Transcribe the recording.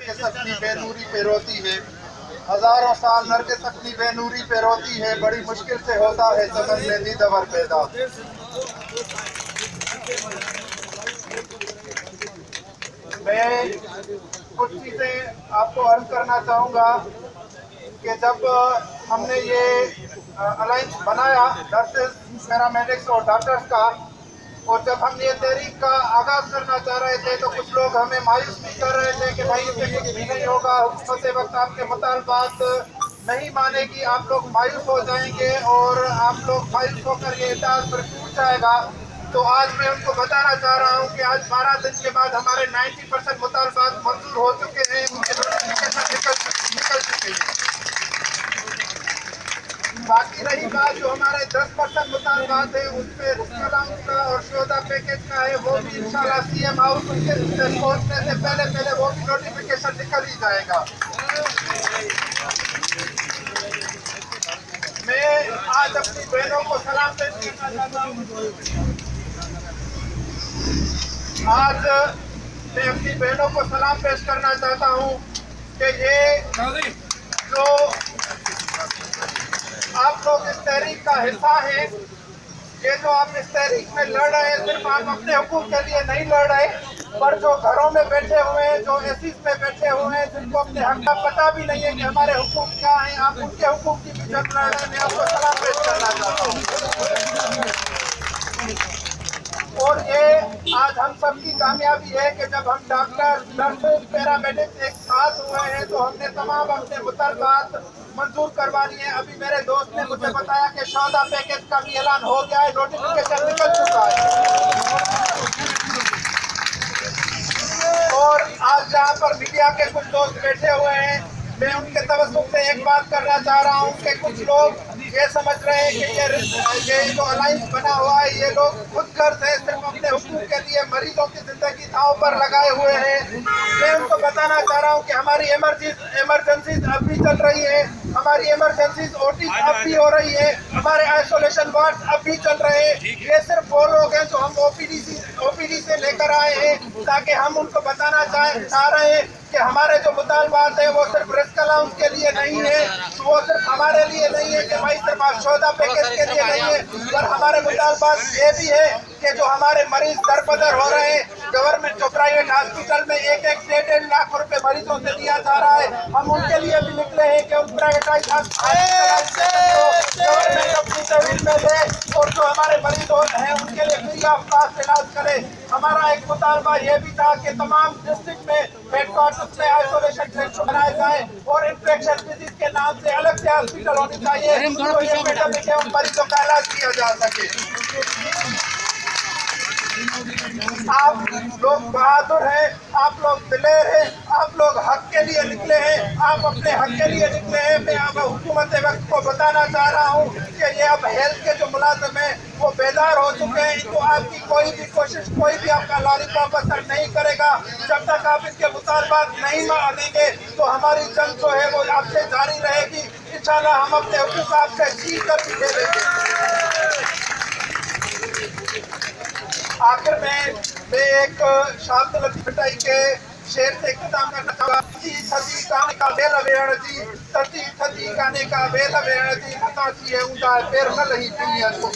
नरगिस अपनी बेनूरी पे रोती है, हजारों साल नरगिस अपनी बेनूरी पे रोती है, बड़ी मुश्किल से होता है चमन में दीदवर पैदा। मैं कुछ चीज़ें आपको अर्ज करना चाहूँगा कि जब हमने ये अलायंस बनाया नर्सेज, पैरामेडिक्स और डॉक्टर्स का, और जब हम ये तहरीक का आगाज़ करना चाह रहे थे तो कुछ लोग हमें मायूस भी कर रहे थे कि भाई इससे कुछ भी नहीं होगा, हुकूमत वक्त आपके मुतालबात नहीं मानेगी, आप लोग मायूस हो जाएंगे और आप लोग मायूस होकर ये इत्तेहाद पर टूट जाएगा। तो आज मैं उनको बताना चाह रहा हूँ कि आज 12 दिन के बाद हमारे 90% मुतालबात मंजूर हो चुके हैं, उनके नोटिफिकेशन निकल चुके हैं। बाकी रही बात जो हमारे 10% मुतालबात है उस पर रिस्क का और शोधा पैकेज का है, वो भी इंशाल्लाह सीएम हाउस उनके पहुंचने से पहले वो भी नोटिफिकेशन निकल ही जाएगा। मैं आज अपनी बहनों को सलाम पेश करना चाहता हूँ। आज मैं अपनी बहनों को सलाम पेश करना चाहता हूँ कि ये जो आप लोग इस तहरीक का हिस्सा हैं, ये जो आप इस तहरीक में लड़ रहे हैं, सिर्फ आप अपने हुकूक के लिए नहीं लड़ रहे, पर जो घरों में बैठे हुए हैं, जो एसीज में बैठे हुए हैं, जिनको अपने हक का पता भी नहीं है कि हमारे हुकूक क्या हैं, आप उनके हुकूक की भी जंग लड़ रहे हैं। मैं आपको सलाम पेश करना चाहता हूँ। और ये आज हम सबकी कामयाबी है कि जब हम डॉक्टर, नर्सेज, पैरामेडिक्स एक साथ हुए हैं तो हमने तमाम अपने मुतालबात मंजूर करवा लिए हैं। अभी मेरे दोस्त ने मुझे बताया कि शौदा पैकेज का भी ऐलान हो गया है, नोटिफिकेशन निकल चुका है। और आज जहाँ पर मीडिया के कुछ दोस्त बैठे हुए हैं, मैं उनके तवज्जुह से एक बात करना चाह रहा हूँ कि कुछ लोग ये समझ रहे हैं कि ये जो अलायंस बना हुआ है, ये लोग खुद गर्ज है, सिर्फ अपने हुकूक के लिए मरीजों की जिंदगी दांव पर लगाए हुए हैं। मैं उनको बताना चाह रहा हूँ कि हमारी इमरजेंसीज अब भी चल रही है, हमारी इमरजेंसीज ओटी अब भी हो रही है, हमारे आइसोलेशन वार्ड अब भी चल रहे हैं। ये सिर्फ वो लोग हैं जो हम ओपीडी से लेकर आए हैं, ताकि हम उनको बताना चाह रहे हैं कि हमारे जो मुतालबात है वो सिर्फ रिस्क अलाउंस के लिए नहीं है, वो सिर्फ हमारे लिए नहीं है कि भाई सिर्फ शोधा पैकेज के लिए नहीं है, पर हमारे मुतालबात ये भी है कि जो हमारे मरीज दरबदर हो रहे हैं, गवर्नमेंट जो प्राइवेट हॉस्पिटल में 1-1 लाख रुपए मरीजों से दिया जा रहा है, हम उनके लिए भी निकले हैं कि उन प्राइवेटाइज गवर्नमेंट अपनी तहवील में दे और जो हमारे मरीज हैं उनके लिए फ्री ऑफ कॉस्ट इलाज करे। हमारा एक मुतालबा ये भी था कि तमाम डिस्ट्रिक्ट में हेडक्वार्टर्स में आइसोलेशन सेंटर बनाए जाए और इन्फेक्शन डिजीज के नाम से अलग से हॉस्पिटल होनी चाहिए, तो ये एपिडेमिक है, उन मरीजों का इलाज किया जा सके। आप लोग बहादुर हैं, आप लोग दिलेर हैं, आप लोग हक के लिए निकले हैं, आप अपने हक के लिए निकले हैं। मैं अब हुकूमत वक्त को बताना चाह रहा हूँ कि ये अब हेल्थ के जो मुलाजिम हैं वो बेदार हो चुके हैं, तो आपकी कोई भी कोशिश, कोई भी आपका लॉलीपॉप असर नहीं करेगा। जब तक आप इसके मुतालबात नहीं मानेंगे तो हमारी जंग जो है वो आपसे जारी रहेगी। इंशाल्लाह हम अपने हुकूक आपसे जीत कर भी खेलेंगे। आखिर में मैं एक शाब्द लतीफ़ाई के शेर से इख्तिताम करना चाहूँगा। थदी काने का बेल वेण जी, थदी काने का बेल वेण जी, मता ची है ऊंचा पैर न लही दुनिया को।